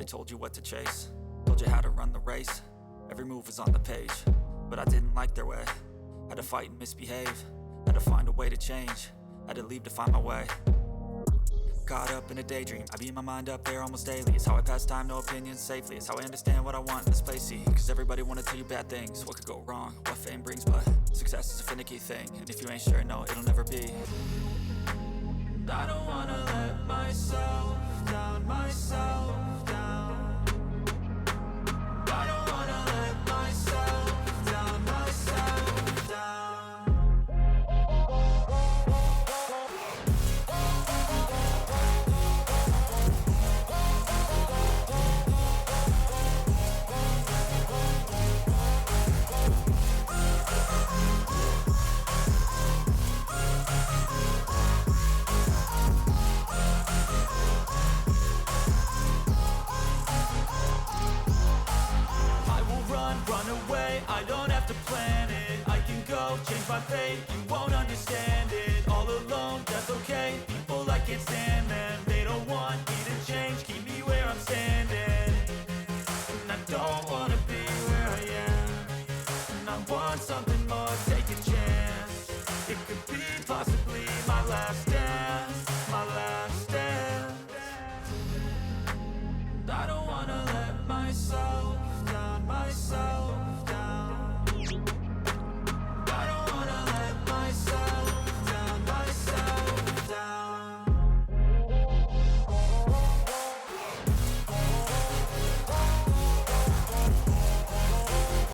told you what to chase, told you how to run the race. Every move was on the page, but I didn't like their way. Had to fight and misbehave, had to find a way to change, had to leave to find my way. Caught up in a daydream, I beat my mind up there almost daily. It's how I pass time, no opinions safely. It's how I understand what I want in this place, see. Cause everybody wanna tell you bad things, what could go wrong, what fame brings. But success is a finicky thing, and if you ain't sure, no, it'll never be. I don't wanna let myself down, myself down. I don't wanna let myself down, myself down. I